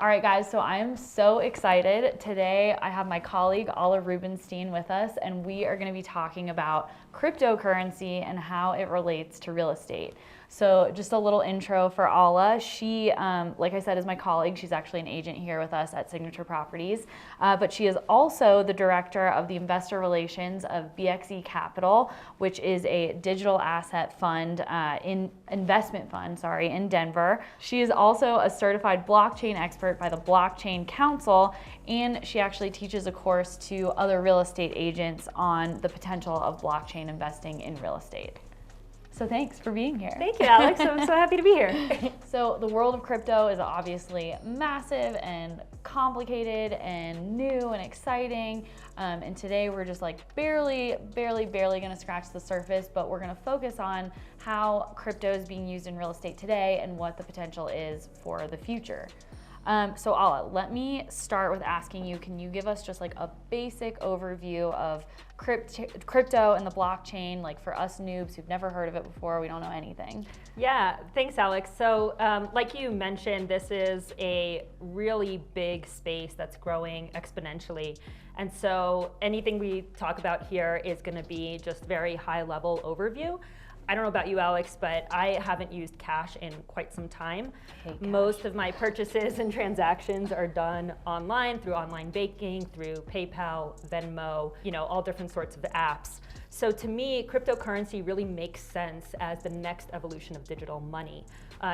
All right, guys, so I am so excited. Today, I have my colleague, Alla Rubinstein, with us, and we are gonna be talking about cryptocurrency and how it relates to real estate. So just a little intro for Alla. She, like I said, is my colleague. She's actually an agent here with us at Signature Properties, but she is also the director of the investor relations of BXE Capital, which is a digital asset fund, investment fund, in Denver. She is also a certified blockchain expert by the Blockchain Council, and she actually teaches a course to other real estate agents on the potential of blockchain investing in real estate. So thanks for being here. Thank you, Alex. I'm so happy to be here. So the world of crypto is obviously massive and complicated and new and exciting. And today we're just like barely gonna scratch the surface, but we're gonna focus on how crypto is being used in real estate today and what the potential is for the future. So Alla, let me start with asking you, can you give us just like a basic overview of crypto and the blockchain, like for us noobs who've never heard of it before, we don't know anything? Yeah, thanks, Alex. So like you mentioned, this is a really big space that's growing exponentially. And so anything we talk about here is gonna be just very high level overview. I don't know about you, Alex, but I haven't used cash in quite some time. Most of my purchases and transactions are done online, through online banking, through PayPal, Venmo, all different sorts of apps. So to me, cryptocurrency really makes sense as the next evolution of digital money.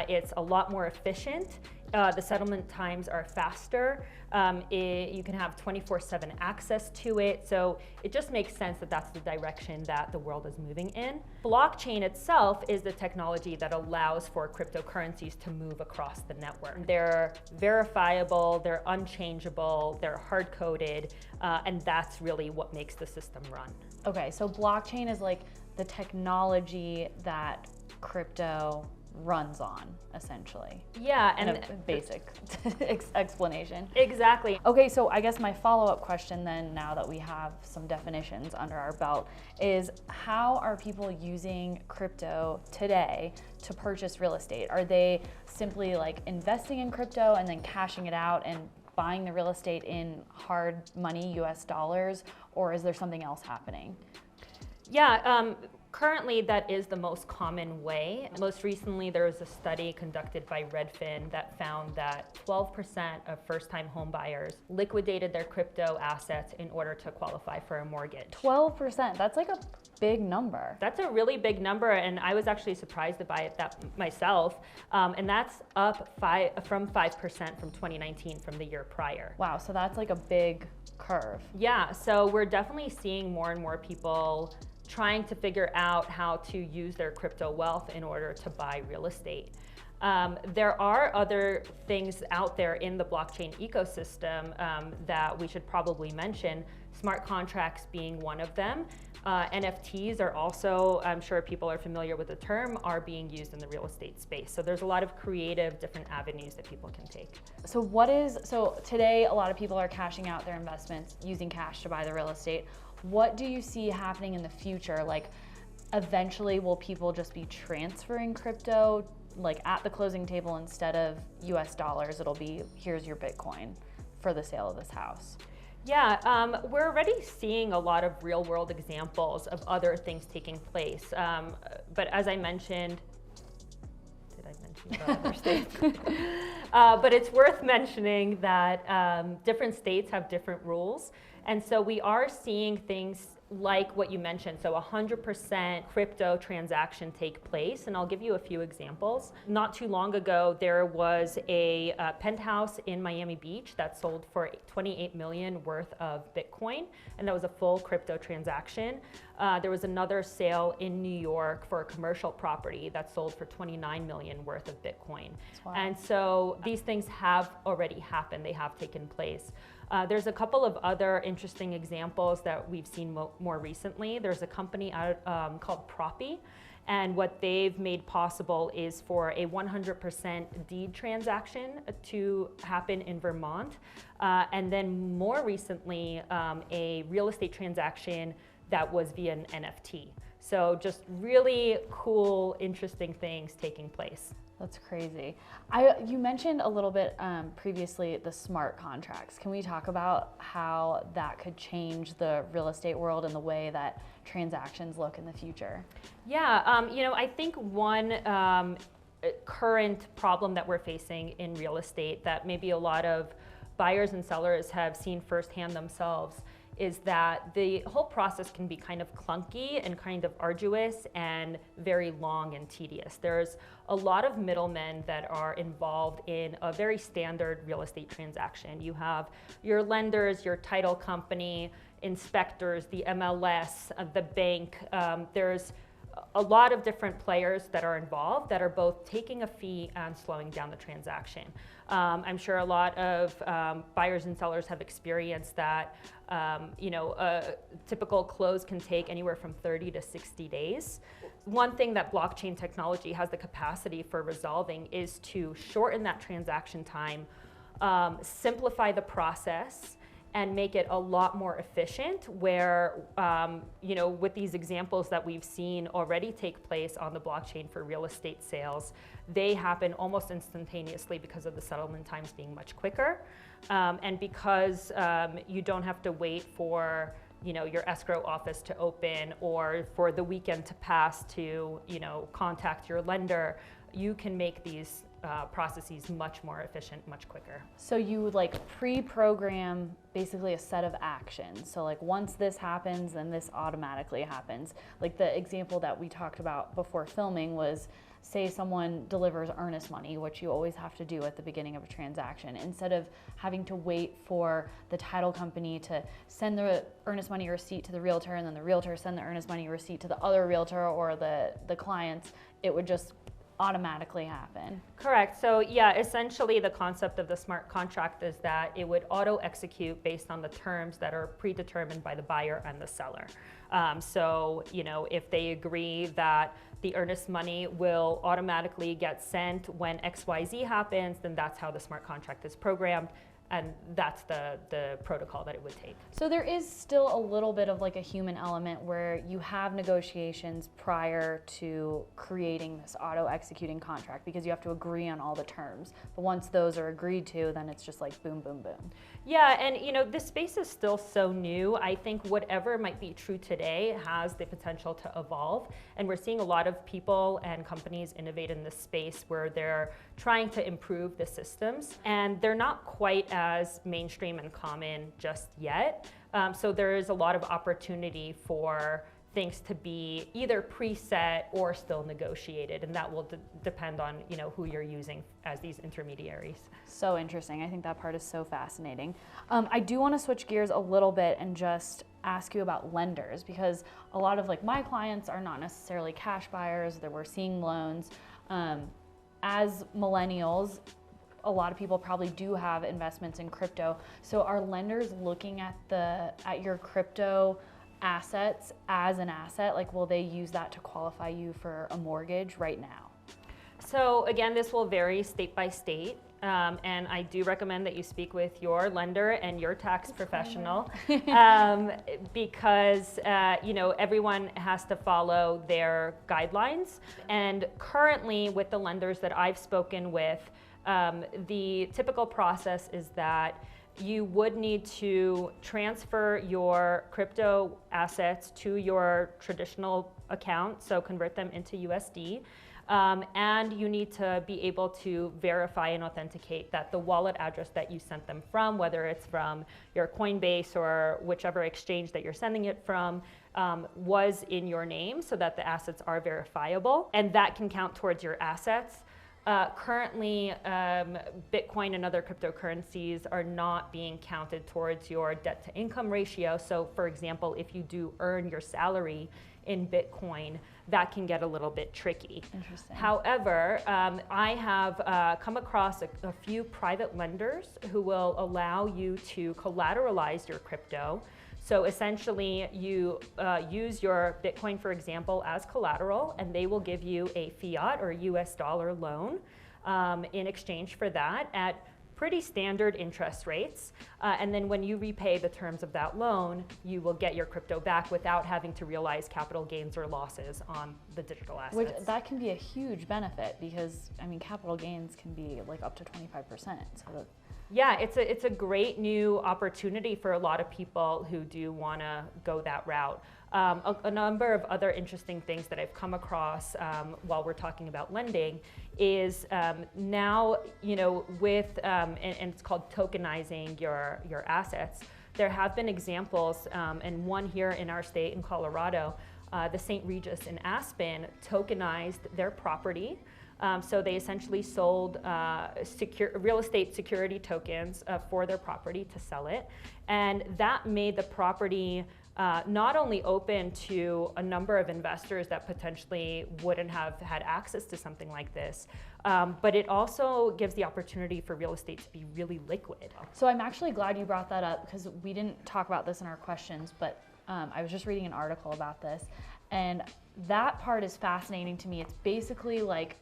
It's a lot more efficient. The settlement times are faster. You can have 24/7 access to it. So it just makes sense that that's the direction that the world is moving in. Blockchain itself is the technology that allows for cryptocurrencies to move across the network. They're verifiable, they're unchangeable, they're hard-coded, and that's really what makes the system run. Okay, so blockchain is like the technology that crypto runs on, essentially. Yeah, and a basic explanation. Exactly. Okay, so I guess my follow-up question then, now that we have some definitions under our belt, is how are people using crypto today to purchase real estate? Are they simply like investing in crypto and then cashing it out and buying the real estate in hard money, US dollars, or is there something else happening? Yeah, currently that is the most common way. Most recently, there was a study conducted by Redfin that found that 12% of first-time home buyers liquidated their crypto assets in order to qualify for a mortgage. 12%, that's like a big number. That's a really big number, and I was actually surprised by it myself. And that's up from 5% from 2019, from the year prior. Wow, so that's like a big curve. Yeah, so we're definitely seeing more and more people trying to figure out how to use their crypto wealth in order to buy real estate. There are other things out there in the blockchain ecosystem that we should probably mention, smart contracts being one of them. NFTs are also, I'm sure people are familiar with the term, are being used in the real estate space. So there's a lot of creative different avenues that people can take. So today a lot of people are cashing out their investments using cash to buy the real estate. What do you see happening in the future? Like, eventually will people just be transferring crypto, like at the closing table, instead of US dollars, it'll be, here's your Bitcoin for the sale of this house? Yeah, we're already seeing a lot of real world examples of other things taking place. But as I mentioned, did I mention the other states? But it's worth mentioning that different states have different rules. And so we are seeing things like what you mentioned, so 100% crypto transaction take place, and I'll give you a few examples. Not too long ago, there was a penthouse in Miami Beach that sold for $28 million worth of Bitcoin, and that was a full crypto transaction. There was another sale in New York for a commercial property that sold for $29 million worth of Bitcoin. Wow. And so these things have already happened, they have taken place. There's a couple of other interesting examples that we've seen more recently. There's a company called Proppy, and what they've made possible is for a 100% deed transaction to happen in Vermont, and then more recently, a real estate transaction that was via an NFT. So just really cool, interesting things taking place. That's crazy. You mentioned a little bit previously the smart contracts. Can we talk about how that could change the real estate world and the way that transactions look in the future? Yeah, I think one current problem that we're facing in real estate that maybe a lot of buyers and sellers have seen firsthand themselves is that the whole process can be kind of clunky and kind of arduous and very long and tedious. There's a lot of middlemen that are involved in a very standard real estate transaction. You have your lenders, your title company, inspectors, the MLS, the bank. There's a lot of different players that are involved that are both taking a fee and slowing down the transaction. I'm sure a lot of buyers and sellers have experienced that a typical close can take anywhere from 30 to 60 days. One thing that blockchain technology has the capacity for resolving is to shorten that transaction time, simplify the process, and make it a lot more efficient where, with these examples that we've seen already take place on the blockchain for real estate sales, they happen almost instantaneously because of the settlement times being much quicker. And because you don't have to wait for your escrow office to open or for the weekend to pass to, contact your lender, you can make these processes much more efficient, much quicker. So you would pre-program basically a set of actions. So once this happens, then this automatically happens. The example that we talked about before filming was, say someone delivers earnest money, which you always have to do at the beginning of a transaction. Instead of having to wait for the title company to send the earnest money receipt to the realtor and then the realtor send the earnest money receipt to the other realtor or the clients, it would just automatically happen. Correct. So yeah, essentially the concept of the smart contract is that it would auto execute based on the terms that are predetermined by the buyer and the seller. So if they agree that the earnest money will automatically get sent when XYZ happens, then that's how the smart contract is programmed. And that's the protocol that it would take. So there is still a little bit of a human element where you have negotiations prior to creating this auto-executing contract because you have to agree on all the terms. But once those are agreed to, then it's just boom, boom, boom. Yeah, and this space is still so new. I think whatever might be true today has the potential to evolve. And we're seeing a lot of people and companies innovate in this space where they're trying to improve the systems. And they're not quite as mainstream and common just yet. So there is a lot of opportunity for things to be either preset or still negotiated, and that will depend on who you're using as these intermediaries. So interesting. I think that part is so fascinating. I do want to switch gears a little bit and just ask you about lenders, because a lot of my clients are not necessarily cash buyers. That we're seeing loans. As millennials, a lot of people probably do have investments in crypto. So are lenders looking at your crypto assets as an asset? Will they use that to qualify you for a mortgage right now? So again, this will vary state by state. And I do recommend that you speak with your lender and your tax professional because everyone has to follow their guidelines. And currently with the lenders that I've spoken with, the typical process is that you would need to transfer your crypto assets to your traditional account, so convert them into USD. And you need to be able to verify and authenticate that the wallet address that you sent them from, whether it's from your Coinbase or whichever exchange that you're sending it from, was in your name so that the assets are verifiable. And that can count towards your assets. Currently, Bitcoin and other cryptocurrencies are not being counted towards your debt to income ratio. So for example, if you do earn your salary in Bitcoin, that can get a little bit tricky. Interesting. However, I have come across a few private lenders who will allow you to collateralize your crypto. So essentially, you use your Bitcoin, for example, as collateral, and they will give you a fiat or US dollar loan in exchange for that at pretty standard interest rates. And then when you repay the terms of that loan, you will get your crypto back without having to realize capital gains or losses on the digital assets. Which that can be a huge benefit because, I mean, capital gains can be like up to 25%. So yeah, it's a great new opportunity for a lot of people who do want to go that route. A number of other interesting things that I've come across while we're talking about lending is now, with, and it's called tokenizing your assets. There have been examples, and one here in our state in Colorado, the St. Regis in Aspen tokenized their property. So they essentially sold real estate security tokens for their property to sell it. And that made the property not only open to a number of investors that potentially wouldn't have had access to something like this, but it also gives the opportunity for real estate to be really liquid. So I'm actually glad you brought that up because we didn't talk about this in our questions, but I was just reading an article about this, and that part is fascinating to me. It's basically like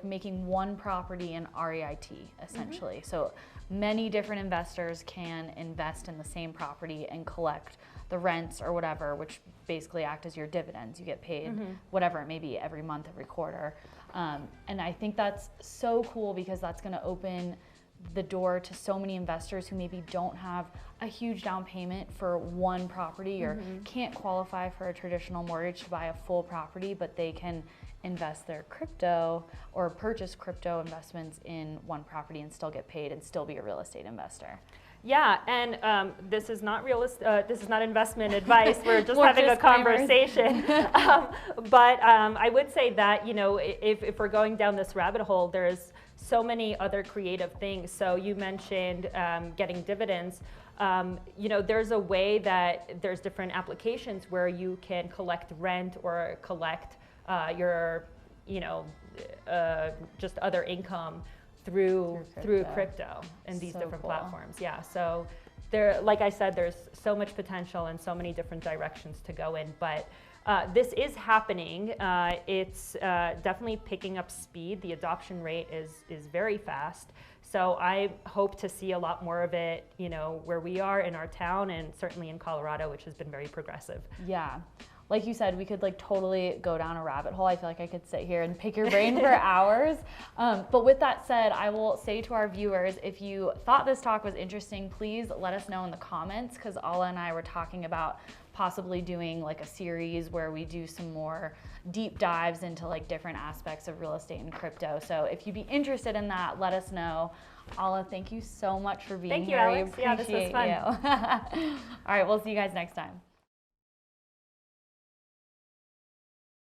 making one property an REIT essentially. Mm-hmm. So many different investors can invest in the same property and collect the rents or whatever, which basically act as your dividends. You get paid whatever it may be every month, every quarter. And I think that's so cool because that's going to open the door to so many investors who maybe don't have a huge down payment for one property or can't qualify for a traditional mortgage to buy a full property, but they can invest their crypto or purchase crypto investments in one property and still get paid and still be a real estate investor. Yeah, and this is not this is not investment advice. We're just having a conversation. But I would say that if we're going down this rabbit hole, there's so many other creative things. So you mentioned getting dividends. There's a way that there's different applications where you can collect rent or collect your just other income through crypto and these different platforms. Yeah, so there, like I said, there's so much potential and so many different directions to go in, but this is happening. It's definitely picking up speed. The adoption rate is very fast. So I hope to see a lot more of it, where we are in our town and certainly in Colorado, which has been very progressive. Yeah. Like you said, we could totally go down a rabbit hole. I feel like I could sit here and pick your brain for hours. But with that said, I will say to our viewers, if you thought this talk was interesting, please let us know in the comments, because Alla and I were talking about possibly doing a series where we do some more deep dives into different aspects of real estate and crypto. So if you'd be interested in that, let us know. Alla, thank you so much for being here. Thank you, Alex. Yeah, this was fun. All right, we'll see you guys next time.